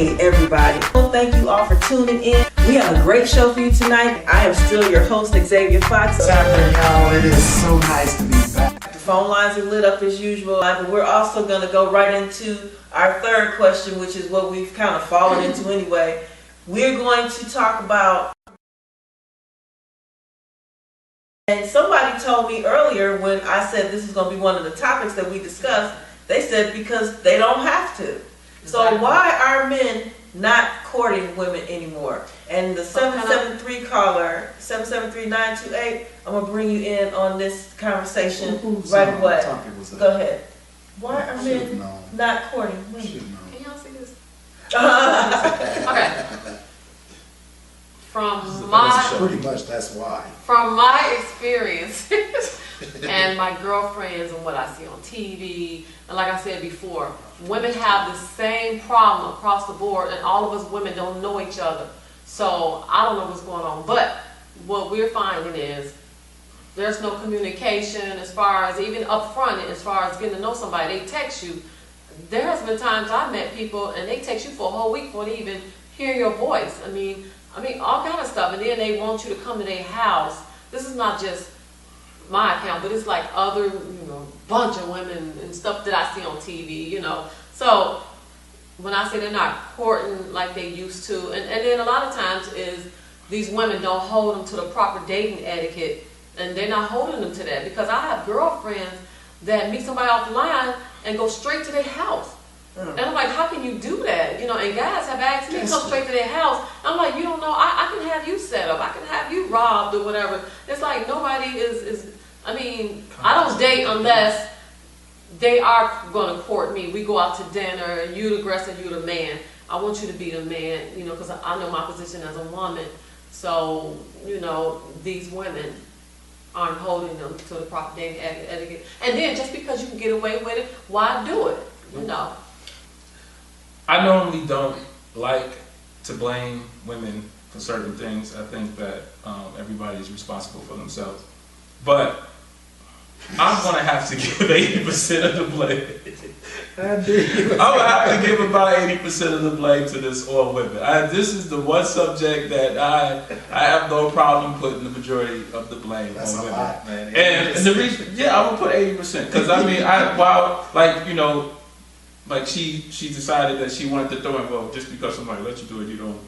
Hey everybody, well, thank you all for tuning in. We have a great show for you tonight. I am still your host, Xavia Fox. What's happening, y'all? It is so nice to be back. The phone lines are lit up as usual, but we're also going to go right into our third question, which is what we've kind of fallen into anyway. We're going to talk about, and somebody told me earlier when I said this is going to be one of the topics that we discussed, they said because they don't have to. So why are men not courting women anymore? And the 773 caller, 773-928, I'm going to bring you in on this conversation right away. Go ahead. Why are men not courting women? Can y'all see this? Okay. Pretty much that's why. From my experiences and my girlfriends and what I see on TV, and like I said before, women have the same problem across the board, and all of us women don't know each other. So I don't know what's going on, but what we're finding is there's no communication as far as even up front, as far as getting to know somebody. They text you. There has been times I've met people and they text you for a whole week before they even hear your voice. I mean all kind of stuff, and then they want you to come to their house. This is not just my account, but it's like other, bunch of women and stuff that I see on TV, So when I say they're not courting like they used to, and then a lot of times is these women don't hold them to the proper dating etiquette, and they're not holding them to that, because I have girlfriends that meet somebody off the line and go straight to their house. And I'm like, how can you do that? And guys have asked me to come straight to their house. I'm like, you don't know, I can have you set up, I can have you robbed or whatever. It's like nobody is I don't date unless they are going to court me. We go out to dinner, you the aggressor, you the man. I want you to be the man, because I know my position as a woman. So, these women aren't holding them to the proper dating etiquette. And then just because you can get away with it, why do it? I normally don't like to blame women for certain things. I think that everybody is responsible for themselves. But I'm going to have to give 80% of the blame. I'm going to have to give about 80% of the blame to this all women. This is the one subject that I have no problem putting the majority of the blame on women. Lot, man. And the reason, I'm going to put 80%. Because like she decided that she wanted to throw in, well, just because somebody lets you do it, you don't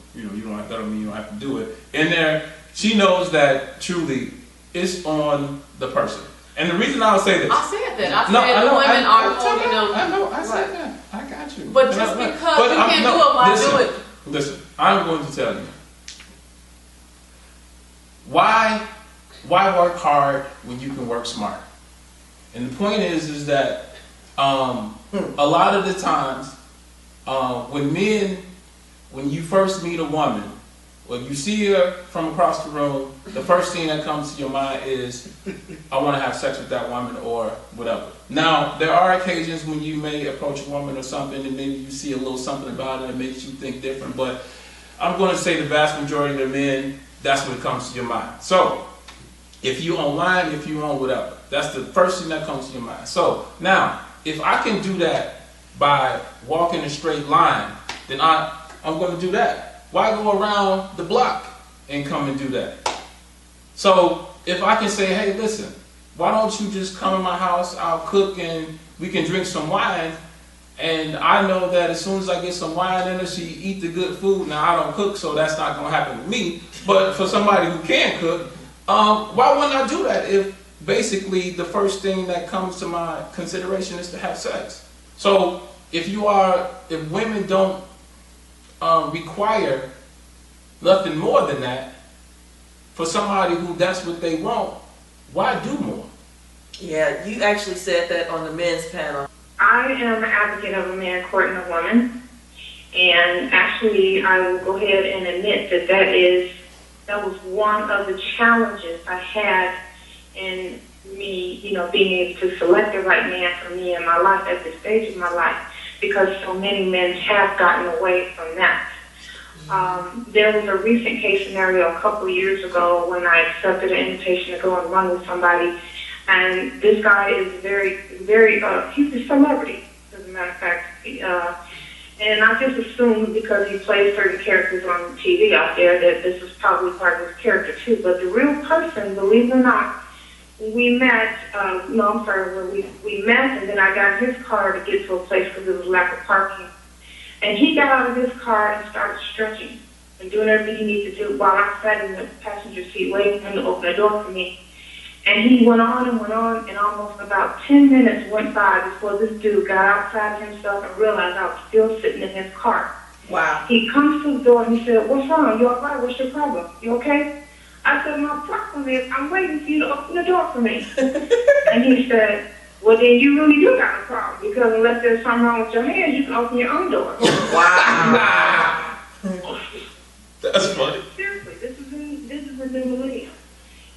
have to, you don't have to do it. In there, she knows that truly it's on the person. And the reason I would say this, I said that. Women are holding them. I know. I said that. I got you. But just because you can't do it, why do it? Listen, I'm going to tell you. Why work hard when you can work smart? And the point is that a lot of the times when you first meet a woman, when you see her from across the room, the first thing that comes to your mind is, I want to have sex with that woman or whatever. Now, there are occasions when you may approach a woman or something and maybe you see a little something about it that makes you think different, but I'm going to say the vast majority of the men, that's what comes to your mind. So, if you're online, if you're on whatever, that's the first thing that comes to your mind. So, now, if I can do that by walking a straight line, then I'm going to do that. Why go around the block and come and do that? So if I can say, hey, listen, why don't you just come to my house, I'll cook and we can drink some wine, and I know that as soon as I get some wine in her, she eat the good food. Now I don't cook, so that's not going to happen with me, but for somebody who can cook, why wouldn't I do that if basically the first thing that comes to my consideration is to have sex? So if women don't require nothing more than that for somebody who that's what they want, why do more? Yeah, you actually said that on the men's panel. I am an advocate of a man courting a woman, and actually I will go ahead and admit that was one of the challenges I had in me, being able to select the right man for me in my life at this stage of my life, because so many men have gotten away from that. There was a recent case scenario a couple of years ago when I accepted an invitation to go and run with somebody, and this guy is very, very, he's a celebrity, as a matter of fact, And I just assumed because he plays certain characters on TV out there that this was probably part of his character too. But the real person, believe it or not, we met, we met, and then I got in his car to get to a place because there was lack of parking. And he got out of his car and started stretching and doing everything he needed to do while I sat in the passenger seat waiting for him to open the door for me. And he went on, and almost about 10 minutes went by before this dude got outside himself and realized I was still sitting in his car. Wow. He comes to the door and he said, "What's wrong? You all right? What's your problem? You okay?" I said, "My problem is I'm waiting for you to open the door for me." And he said, "Well, then you really do got a problem, because unless there's something wrong with your hands, you can open your own door." Wow. That's funny. Seriously, this is a new millennium.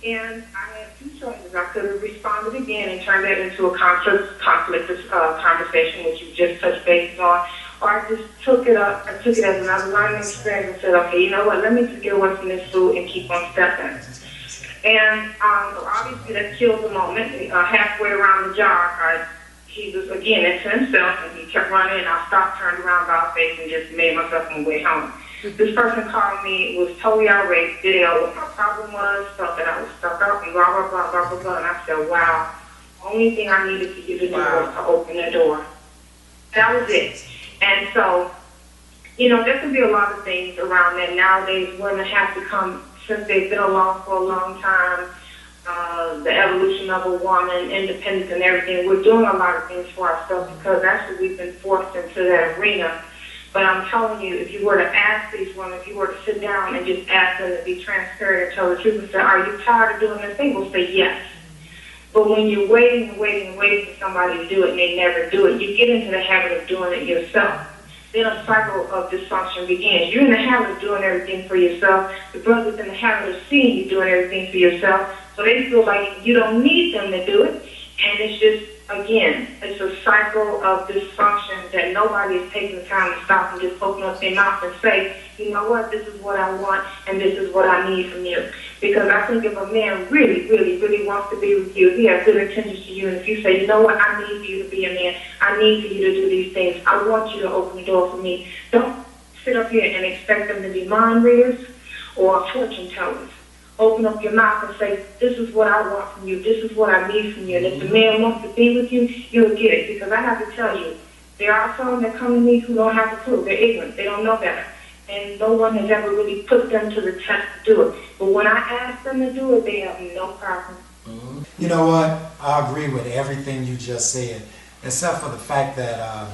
And I had two choices. I could have responded again and turned that into a conflict conversation, which you just touched base on, or I just took it up. I took it as another learning experience and said, "Okay, you know what? Let me just get away from this food and keep on stepping." And obviously that killed the moment. Halfway around the jog, he was again into himself, and he kept running. And I stopped, turned around, about face, and just made myself my way home. This person called me, was totally outraged, didn't know what my problem was, felt that I was stuck up, and blah, blah, blah, blah, blah, blah. And I said, "Wow, only thing I needed for you to do was to open the door." That was it. And so, there can be a lot of things around that. Nowadays, women have to come, since they've been along for a long time, the evolution of a woman, independence and everything. We're doing a lot of things for ourselves because actually we've been forced into that arena. But I'm telling you, if you were to ask these women, if you were to sit down and just ask them to be transparent and tell the truth and say, "Are you tired of doing this thing?" We'll say yes. But when you're waiting for somebody to do it and they never do it, you get into the habit of doing it yourself. Then a cycle of dysfunction begins. You're in the habit of doing everything for yourself. The brother's in the habit of seeing you doing everything for yourself. So they feel like you don't need them to do it. And it's just, again, it's a cycle of dysfunction that nobody is taking the time to stop and just open up their mouth and say, "You know what, this is what I want and this is what I need from you." Because I think if a man really, really, really wants to be with you, he has good intentions to you, and if you say, "You know what, I need for you to be a man, I need for you to do these things, I want you to open the door for me," don't sit up here and expect them to be mind readers or fortune tellers. Open up your mouth and say, "This is what I want from you. This is what I need from you." And if the man wants to be with you, you'll get it. Because I have to tell you, there are some that come to me who don't have a clue. They're ignorant. They don't know better. And no one has ever really put them to the test to do it. But when I ask them to do it, they have no problem. You know what? I agree with everything you just said, except for the fact that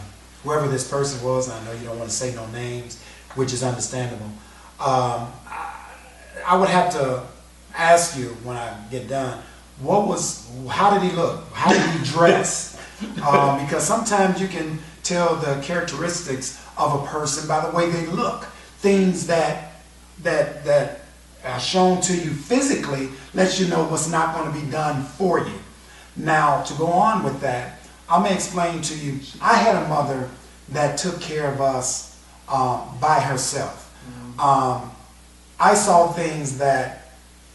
whoever this person was, and I know you don't want to say no names, which is understandable, I would have to ask you when I get done, how did he look? How did he dress? Because sometimes you can tell the characteristics of a person by the way they look. Things that are shown to you physically lets you know what's not going to be done for you. Now, to go on with that, I'm going to explain to you, I had a mother that took care of us by herself. I saw things that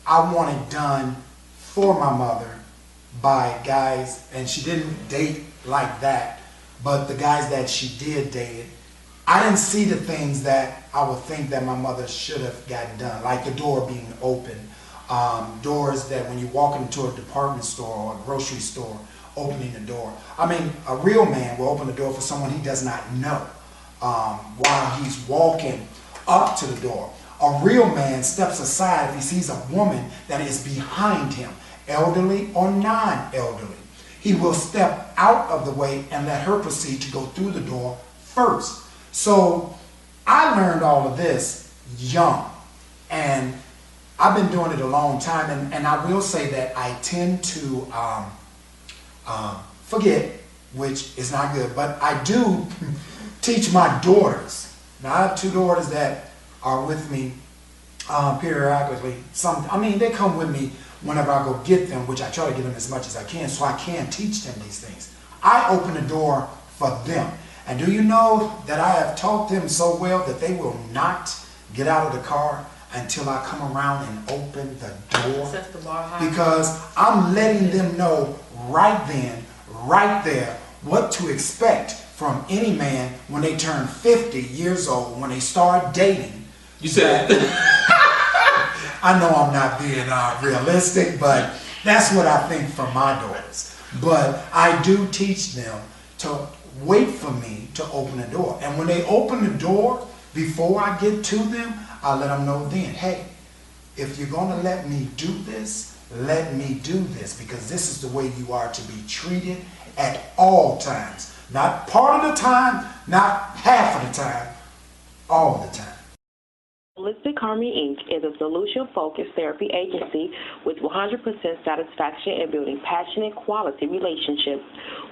I wanted done for my mother by guys, and she didn't date like that, but the guys that she did date, I didn't see the things that I would think that my mother should have gotten done, like the door being open, doors that when you walk into a department store or a grocery store, opening the door. I mean, a real man will open the door for someone he does not know while he's walking up to the door. A real man steps aside if he sees a woman that is behind him, elderly or non-elderly. He will step out of the way and let her proceed to go through the door first. So I learned all of this young, and I've been doing it a long time, and I will say that I tend to forget, which is not good, but I do teach my daughters. Now I have two daughters that are with me periodically. They come with me whenever I go get them, which I try to get them as much as I can, so I can teach them these things. I open the door for them. And do you know that I have taught them so well that they will not get out of the car until I come around and open the door? Sets the bar high. Because I'm letting them know right then, right there, what to expect from any man when they turn 50 years old, when they start dating. You said I know I'm not being realistic, but that's what I think for my daughters. But I do teach them to wait for me to open the door. And when they open the door, before I get to them, I let them know then, hey, if you're going to let me do this, let me do this, because this is the way you are to be treated at all times. Not part of the time, not half of the time, all the time. Holistic Harmony Inc. is a solution-focused therapy agency with 100% satisfaction in building passionate, quality relationships.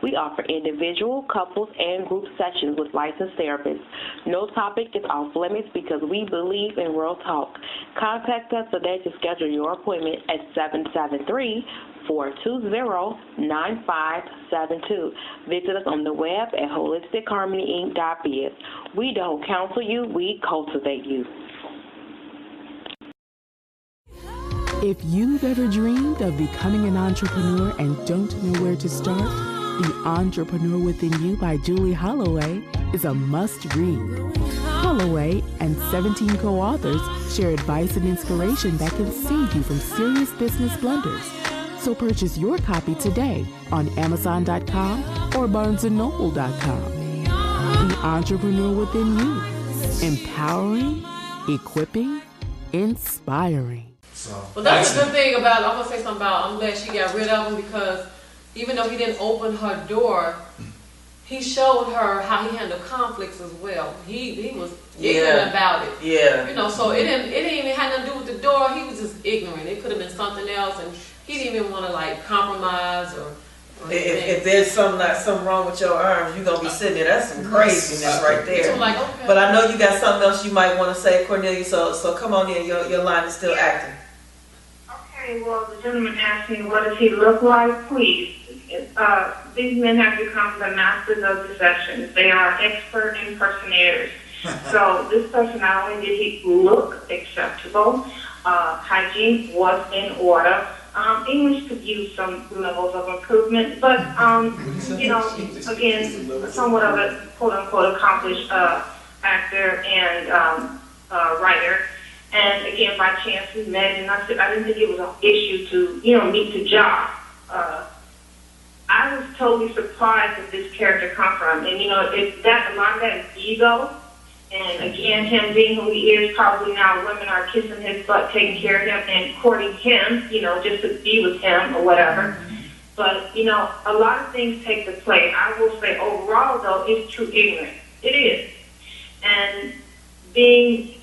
We offer individual, couples, and group sessions with licensed therapists. No topic is off limits because we believe in real talk. Contact us today to schedule your appointment at 773-420-9572. Visit us on the web at holistichearmonyinc.biz. We don't counsel you, we cultivate you. If you've ever dreamed of becoming an entrepreneur and don't know where to start, The Entrepreneur Within You by Julie Holloway is a must-read. Holloway and 17 co-authors share advice and inspiration that can save you from serious business blunders. So purchase your copy today on Amazon.com or BarnesandNoble.com. The Entrepreneur Within You. Empowering, equipping, inspiring. Well, that's a good thing about, I'm going to say something about, I'm glad she got rid of him, because even though he didn't open her door, he showed her how he handled conflicts as well. He was ignorant about it. Yeah. You know, so it didn't even have nothing to do with the door. He was just ignorant. It could have been something else, and he didn't even want to like compromise or if there's something wrong with your arms, you're gonna be sitting there. That's some craziness right there. So like, okay. But I know you got something else you might want to say, Cornelia. So come on in. Your line is still active. Okay, well, the gentleman asked me, what does he look like? Please. These men have become the masters of deception. They are expert impersonators. So this person, not only did he look acceptable, hygiene was in order. English could use some levels of improvement, but, you know, again, somewhat of a quote-unquote accomplished actor and writer. And again, by chance we met, and I said I didn't think it was an issue to, you know, meet the job. I was totally surprised that this character come from, and you know, a lot of that is ego. And again, him being who he is, probably now women are kissing his butt, taking care of him, and courting him, you know, just to be with him or whatever. But you know, a lot of things take the place. I will say, overall, though, it's true ignorance. It is, and being,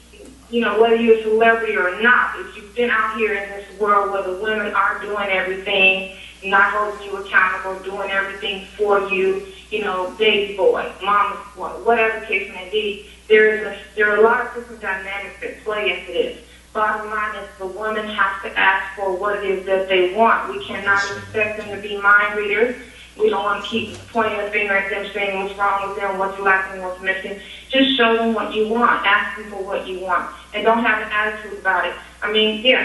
you know, whether you're a celebrity or not, if you've been out here in this world where the women are doing everything, not holding you accountable, doing everything for you, you know, baby boy, mama's boy, whatever the case may be, there are a lot of different dynamics that play into this. Bottom line is the women have to ask for what it is that they want. We cannot expect them to be mind readers. We don't want to keep pointing the finger at them, saying what's wrong with them, what's lacking, what's missing. Just show them what you want. Ask them for what you want. And don't have an attitude about it. I mean, yeah,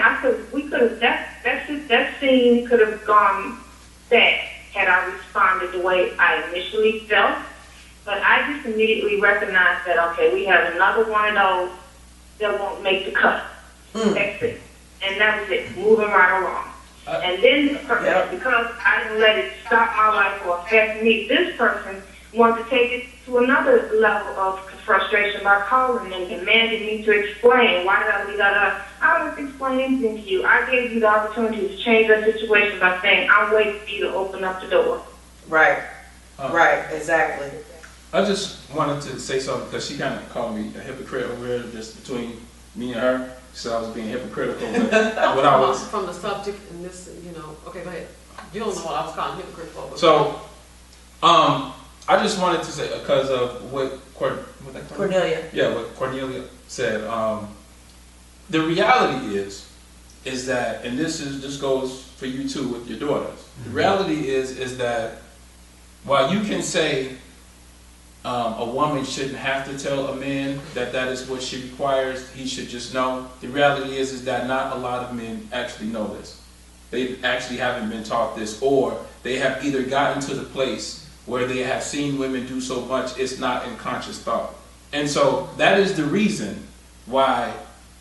that scene could have gone bad had I responded the way I initially felt. But I just immediately recognized that, okay, we have another one of those that won't make the cut. That's it. And that was it, moving right along. And then, because I didn't let it stop my life or affect me, this person wanted to take it to another level of frustration by calling and demanding me to explain. Why did I do that? I don't explain anything to you. I gave you the opportunity to change that situation by saying, I'm waiting for you to open up the door. Right. Right, exactly. I just wanted to say something because she kind of called me a hypocrite over here, just between me and her. She said I was being hypocritical with what I was. From the subject and this, you know, okay, go ahead. You don't know what I was calling hypocrite for. So, I just wanted to say, because of what Cornelia. Yeah, what Cornelia said. The reality is that, and this goes for you too with your daughters. The reality is that while you can say a woman shouldn't have to tell a man that is what she requires, he should just know. The reality is that not a lot of men actually know this. They actually haven't been taught this, or they have either gotten to the place where they have seen women do so much, it's not in conscious thought. And so that is the reason why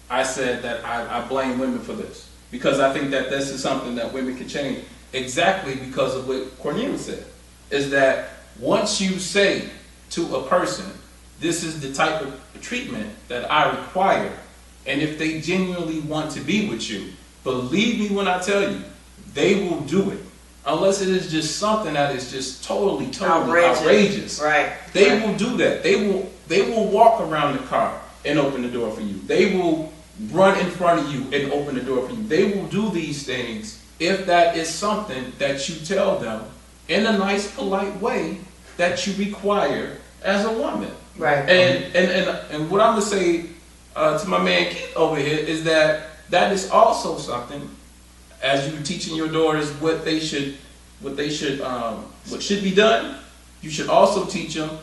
I said that I blame women for this. Because I think that this is something that women can change. Exactly because of what Cornelia said. Is that once you say to a person, this is the type of treatment that I require, and if they genuinely want to be with you, believe me when I tell you, they will do it. Unless it is just something that is just totally outrageous. Right. They will do that. They will walk around the car and open the door for you. They will run in front of you and open the door for you. They will do these things if that is something that you tell them in a nice, polite way that you require as a woman. Right. And what I'm gonna say to my man Keith over here is that is also something, as you're teaching your daughters what should be done. You should also teach them.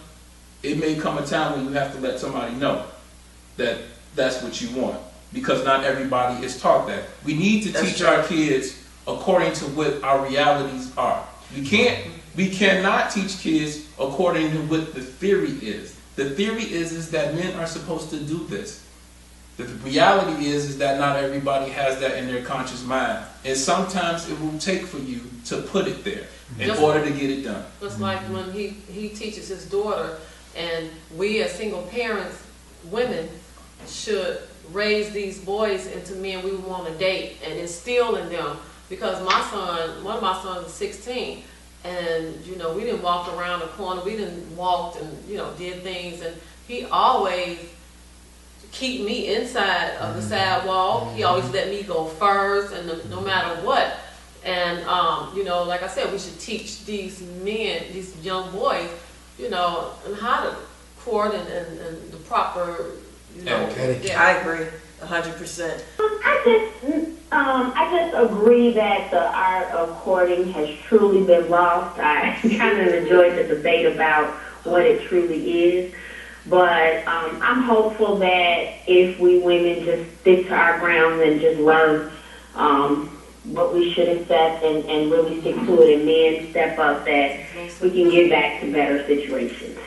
It may come a time when you have to let somebody know that that's what you want, because not everybody is taught that. We need to teach our kids according to what our realities are. We cannot teach kids according to what the theory is. The theory is that men are supposed to do this. The reality is that not everybody has that in their conscious mind. And sometimes it will take for you to put it there in order to get it done. Just like when he teaches his daughter, and we as single parents, women, should raise these boys into men we want to date and instill in them. Because one of my sons is 16, and we didn't walk around the corner, we didn't walk and did things, and he always keep me inside of the sidewalk. He always let me go first, and no matter what. And like I said, we should teach these men, these young boys, and how to court and the proper, etiquette. I agree, 100%. I just agree that the art of courting has truly been lost. I kind of enjoyed the debate about what it truly is. But I'm hopeful that if we women just stick to our grounds and just learn what we should accept and really stick to it, and men step up, that we can get back to better situations.